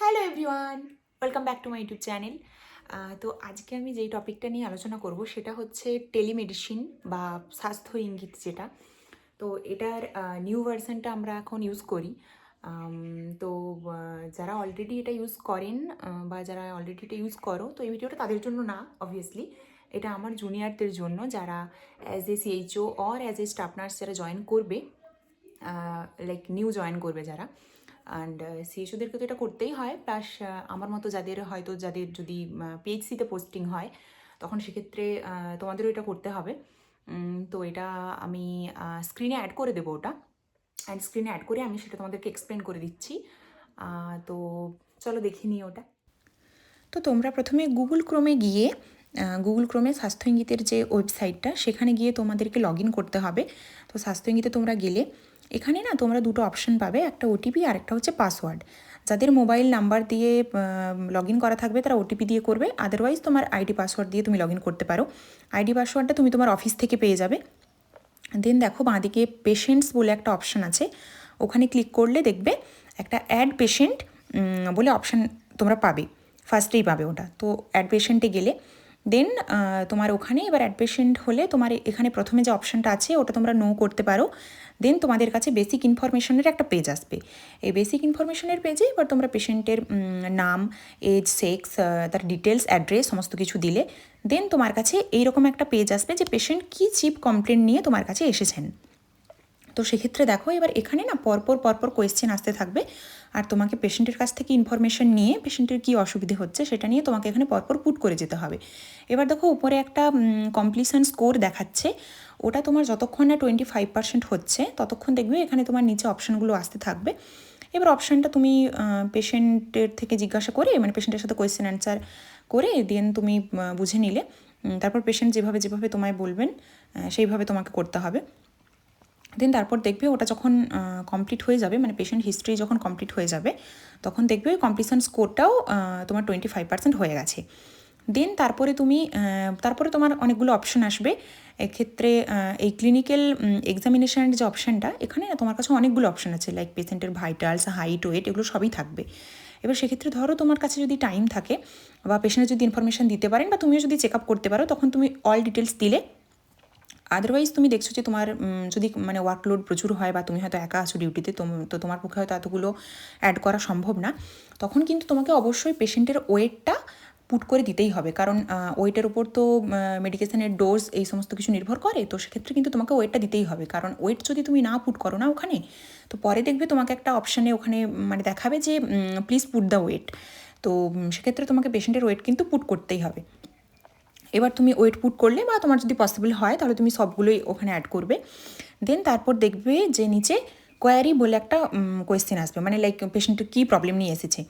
Hello everyone, welcome back to my YouTube channel. তো আজকে আমি যেই টপিকটা নিয়ে আলোচনা করব সেটা হচ্ছে টেলিমেডিসিন বা স্বাস্থ্য ইঙ্গিত যেটা। তো এটার নিউ ভার্সনটা আমরা এখন ইউজ করি। তো যারা অলরেডি এটা ইউজ করেন বা যারা অলরেডি এটা ইউজ করো, তো এই ভিডিওটা তাদের জন্য না, অবভিয়াসলি এটা আমার জুনিয়রদের জন্য, যারা as a CHO or as a staff nurse যারা জয়েন করবে, লাইক নিউ জয়েন করবে যারা। অ্যান্ড সিএসওদেরকে তো এটা করতেই হয়, প্লাস আমার মতো যাদের যদি পিএইচসিতে পোস্টিং হয়, তখন সেক্ষেত্রে তোমাদেরও এটা করতে হবে। তো এটা আমি স্ক্রিনে অ্যাড করে দেবো ওটা, অ্যান্ড স্ক্রিনে অ্যাড করে আমি সেটা তোমাদেরকে এক্সপ্লেন করে দিচ্ছি। তো চলো দেখে নিই ওটা। তো তোমরা প্রথমে গুগল ক্রোমে স্বাস্থ্য ইঙ্গিতের যে ওয়েবসাইটটা, সেখানে গিয়ে তোমাদেরকে লগ ইন করতে হবে। তো স্বাস্থ্য ইঙ্গিতে তোমরা গেলে এখানে না তোমরা দুটো অপশন পাবে, একটা ওটিপি আর একটা হচ্ছে পাসওয়ার্ড। যাদের মোবাইল নাম্বার দিয়ে লগ ইন করা থাকবে তারা ওটিপি দিয়ে করবে, আদারওয়াইজ তোমার আইডি পাসওয়ার্ড দিয়ে তুমি লগ ইন করতে পারো। আইডি পাসওয়ার্ডটা তুমি তোমার অফিস থেকে পেয়ে যাবে। দেন দেখো বাঁদিকে পেশেন্টস বলে একটা অপশান আছে, ওখানে ক্লিক করলে দেখবে একটা অ্যাড পেশেন্ট বলে অপশান তোমরা পাবে, ফার্স্টেই পাবে ওটা। তো অ্যাড পেশেন্টে গেলে দেন তোমার ওখানে এবার অ্যাড পেশেন্ট হলে তোমার এখানে প্রথমে যে অপশানটা আছে ওটা তোমরা নো করতে পারো। দেন তোমাদের কাছে বেসিক ইনফরমেশনের একটা পেজ আসবে। এই বেসিক ইনফরমেশনের পেজে এবার তোমরা পেশেন্টের নাম, এজ, সেক্স, তার ডিটেলস, অ্যাড্রেস সমস্ত কিছু দিলে দেন তোমার কাছে এইরকম একটা পেজ আসবে যে পেশেন্ট কী চিপ কমপ্লেন নিয়ে তোমার কাছে এসেছেন। তো সেক্ষেত্রে দেখো এবার এখানে না পরপর কোয়েশ্চেন আসতে থাকবে, আর তোমাকে পেশেন্টের কাছ থেকে ইনফরমেশন নিয়ে পেশেন্টের কী অসুবিধে হচ্ছে সেটা নিয়ে তোমাকে এখানে পরপর পুট করে যেতে হবে। এবার দেখো উপরে একটা কমপ্লিশন স্কোর দেখাচ্ছে, ওটা তোমার যতক্ষণ না 25% হচ্ছে ততক্ষণ দেখবে এখানে তোমার নিচে অপশানগুলো আসতে থাকবে। এবার অপশানটা তুমি পেশেন্টের থেকে জিজ্ঞাসা করে, মানে পেশেন্টের সাথে কোয়েশ্চেন অ্যান্সার করে দেন তুমি বুঝে নিলে, তারপর পেশেন্ট যেভাবে তোমায় বলবেন সেইভাবে তোমাকে করতে হবে। দেন তারপর দেখবে ওটা যখন কমপ্লিট হয়ে যাবে, মানে পেশেন্ট হিস্ট্রি যখন কমপ্লিট হয়ে যাবে তখন দেখবে কমপ্লিশন স্কোরটাও তোমার 25% হয়ে গেছে। দেন তারপরে তোমার অনেকগুলো অপশন আসবে। এক্ষেত্রে এই ক্লিনিক্যাল এক্সামিনেশনের যে অপশানটা, এখানে তোমার কাছে অনেকগুলো অপশান আছে, লাইক পেশেন্টের ভাইটালস, হাইট, ওয়েট, এগুলো সবই থাকবে। এবার সেক্ষেত্রে ধরো তোমার কাছে যদি টাইম থাকে বা পেশেন্টের যদি ইনফরমেশান দিতে পারেন বা তুমিও যদি চেক আপ করতে পারো, তখন তুমি অল ডিটেলস দিলে। আদারওয়াইজ তুমি দেখছো যে তোমার যদি মানে ওয়ার্কলোড প্রচুর হয় বা তুমি হয়তো একা আছো ডিউটিতে, তো তোমার পক্ষে হয়তো এতগুলো অ্যাড করা সম্ভব না, তখন কিন্তু তোমাকে অবশ্যই পেশেন্টের ওয়েটটা পুট করে দিতেই হবে, কারণ ওয়েটের উপর তো মেডিকেশনের ডোজ এই সমস্ত কিছু নির্ভর করে। তো সেক্ষেত্রে কিন্তু তোমাকে ওয়েটটা দিতেই হবে, কারণ ওয়েট যদি তুমি না পুট করো না ওখানে, তো পরে দেখবে তোমাকে একটা অপশানে ওখানে মানে দেখাবে যে প্লিজ পুট দ্য ওয়েট। তো সেক্ষেত্রে তোমাকে পেশেন্টের ওয়েট কিন্তু পুট করতেই হবে। এবার তুমি ওয়েট পুট করলে বা তোমার যদি পসিবল হয় তাহলে তুমি সবগুলোই ওখানে অ্যাড করবে। দেন তারপর দেখবে যে নিচে কোয়ারি বলে একটা কোয়েশ্চেন আসবে, মানে লাইক পেশেন্টের কী প্রবলেম নিয়ে এসেছে।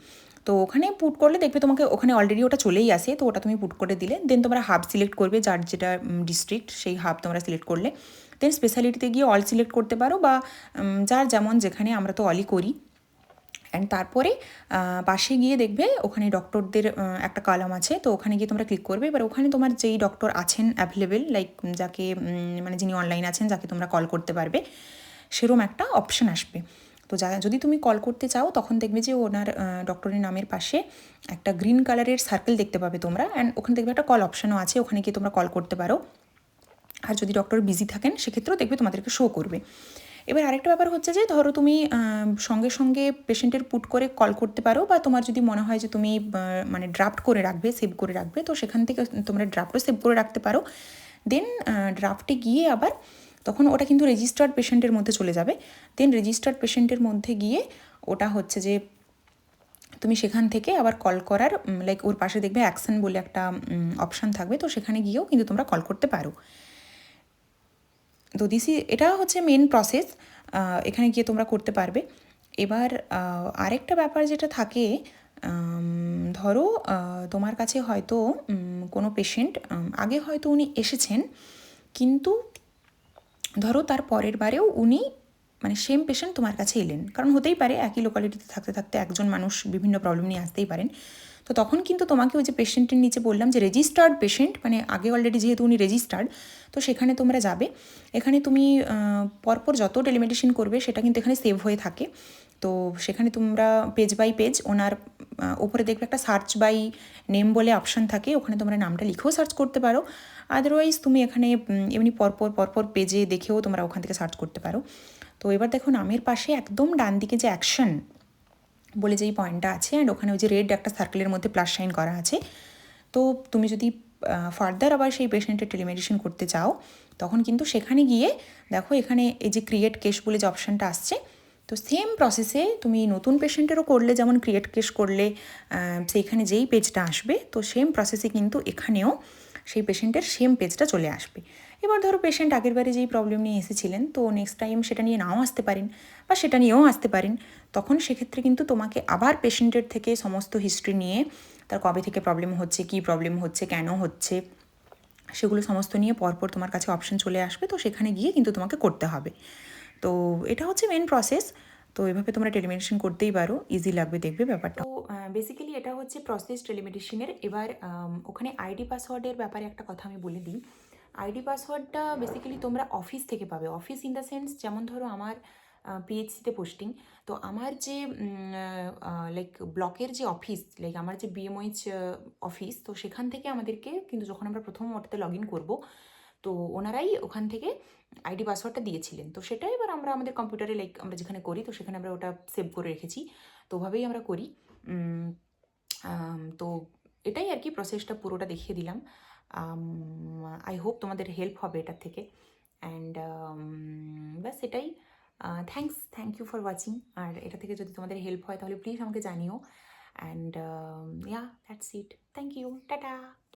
তো ওখানে পুট করলে দেখবে তোমাকে ওখানে অলরেডি ওটা চলেই আসে, তো ওটা তুমি পুট করে দিলে দেন তোমরা হাব সিলেক্ট করবে, যার যেটা ডিস্ট্রিক্ট সেই হাব তোমরা সিলেক্ট করলে। দেন স্পেশালিটিতে গিয়ে অল সিলেক্ট করতে পারো বা যার যেমন যেখানে, আমরা তো অলই করি। অ্যান্ড তারপরে পাশে গিয়ে দেখবে ওখানে ডক্টরদের একটা কলাম আছে, তো ওখানে গিয়ে তোমরা ক্লিক করবে। এবার ওখানে তোমার যেই ডক্টর আছেন অ্যাভেলেবেল, লাইক যাকে মানে যিনি অনলাইন আছেন, যাকে তোমরা কল করতে পারবে, সেরম একটা অপশান আসবে। তো যদি তুমি কল করতে চাও তখন দেখবে যে ওনার ডক্টরের নামের পাশে একটা গ্রিন কালারের সার্কেল দেখতে পাবে তোমরা, অ্যান্ড ওখানে দেখবে একটা কল অপশানও আছে, ওখানে গিয়ে তোমরা কল করতে পারো। আর যদি ডক্টর বিজি থাকেন সেক্ষেত্রেও দেখবে তোমাদেরকে শো করবে। এবার আরেকটা ব্যাপার হচ্ছে যে ধরো তুমি সঙ্গে সঙ্গে পেশেন্টের পুট করে কল করতে পারো, বা তোমার যদি মনে হয় যে তুমি মানে ড্রাফট করে রাখবে, সেভ করে রাখবে, তো সেখান থেকে তোমরা ড্রাফটও সেভ করে রাখতে পারো। দেন ড্রাফটে গিয়ে আবার তখন ওটা কিন্তু রেজিস্টার্ড পেশেন্টের মধ্যে চলে যাবে। দেন রেজিস্টার্ড পেশেন্টের মধ্যে গিয়ে ওটা হচ্ছে যে তুমি সেখান থেকে আবার কল করার লাইক ওর পাশে দেখবে অ্যাকশন বলে একটা অপশান থাকবে, তো সেখানে গিয়েও কিন্তু তোমরা কল করতে পারো। তো এটা হচ্ছে মেন প্রসেস, এখানে গিয়ে তোমরা করতে পারবে। এবার আরেকটা ব্যাপার যেটা থাকে, ধরো তোমার কাছে হয়তো কোনো পেশেন্ট আগে হয়তো উনি এসেছেন, কিন্তু ধরো তার পরের বারেও উনি মানে সেম পেশেন্ট তোমার কাছে এলেন, কারণ হতেই পারে একই লোকালিটিতে থাকতে থাকতে একজন মানুষ বিভিন্ন প্রবলেম নিয়ে আসতেই পারেন। তো তখন কিন্তু তোমাকে ওই যে পেশেন্টের নিচে বললাম যে রেজিস্টার্ড পেশেন্ট, মানে আগে অলরেডি যেহেতু উনি রেজিস্টার্ড, তো সেখানে তোমরা যাবে। এখানে তুমি পরপর যত টেলিমেডিসিন করবে সেটা কিন্তু এখানে সেভ হয়ে থাকে। তো সেখানে তোমরা পেজ বাই পেজ ওনার ওপরে দেখবে একটা সার্চ বাই নেম বলে অপশান থাকে, ওখানে তোমরা নামটা লিখেও সার্চ করতে পারো। আদারওয়াইজ তুমি এখানে এমনি পরপর পেজে দেখেও তোমরা ওখান থেকে সার্চ করতে পারো। তো এবার দেখো নামের পাশে একদম ডান দিকে যে অ্যাকশন বলে যেই পয়েন্টটা আছে, অ্যান্ড ওখানে ওই যে রেড একটা সার্কেলের মধ্যে প্লাস সাইন করা আছে। তো তুমি যদি ফার্দার আবার সেই পেশেন্টের টেলিমেডিসিন করতে চাও, তখন কিন্তু সেখানে গিয়ে দেখো এখানে এই যে ক্রিয়েট কেস বলে যে অপশানটা আসছে, তো সেম প্রসেসে তুমি নতুন পেশেন্টেরও করলে যেমন ক্রিয়েট কেস করলে সেইখানে যেই পেজটা আসবে, তো সেম প্রসেসে কিন্তু এখানেও সেই পেশেন্টের সেম পেজটা চলে আসবে। এবার ধরো পেশেন্ট আগের বারে যেই প্রবলেম নিয়ে এসেছিলেন, তো নেক্সট টাইম সেটা নিয়ে নাও আসতে পারেন বা সেটা নিয়েও আসতে পারেন, তখন সেক্ষেত্রে কিন্তু তোমাকে আবার পেশেন্টের থেকে সমস্ত হিস্ট্রি নিয়ে তার কবে থেকে প্রবলেম হচ্ছে, কী প্রবলেম হচ্ছে, কেন হচ্ছে, সেগুলো সমস্ত নিয়ে পরপর তোমার কাছে অপশন চলে আসবে। তো সেখানে গিয়ে কিন্তু তোমাকে করতে হবে। তো এটা হচ্ছে মেন প্রসেস। তো এভাবে তোমরা টেলিমেডিসিন করতেই পারো, ইজি লাগবে দেখবে ব্যাপারটা। তো বেসিক্যালি এটা হচ্ছে প্রসেস টেলিমেডিসিনের। এবার ওখানে আইডি পাসওয়ার্ডের ব্যাপারে একটা কথা আমি বলে দিই। আইডি পাসওয়ার্ডটা বেসিক্যালি তোমরা অফিস থেকে পাবে। অফিস ইন দ্য সেন্স, যেমন ধরো আমার পিএইচসিতে পোস্টিং, তো আমার যে লাইক ব্লকের যে অফিস, লাইক আমার যে বিএমওইচ অফিস, তো সেখান থেকে আমাদেরকে কিন্তু যখন আমরা প্রথম ওটাতে লগ ইন করবো, তো ওনারাই ওখান থেকে আইডি পাসওয়ার্ডটা দিয়েছিলেন। তো সেটাই এবার আমরা আমাদের কম্পিউটারে, লাইক আমরা যেখানে করি, তো সেখানে আমরা ওটা সেভ করে রেখেছি। তো ওভাবেই আমরা করি। তো এটাই আর কি, প্রসেসটা পুরোটা দেখিয়ে দিলাম। আই হোপ তোমাদের হেল্প হবে এটার থেকে। অ্যান্ড ব্যাস এটাই। Thank you for watching. আর এটা থেকে যদি তোমাদের হেল্প হয় তাহলে প্লিজ আমাকে জানিও। And that's it. Thank you, tata.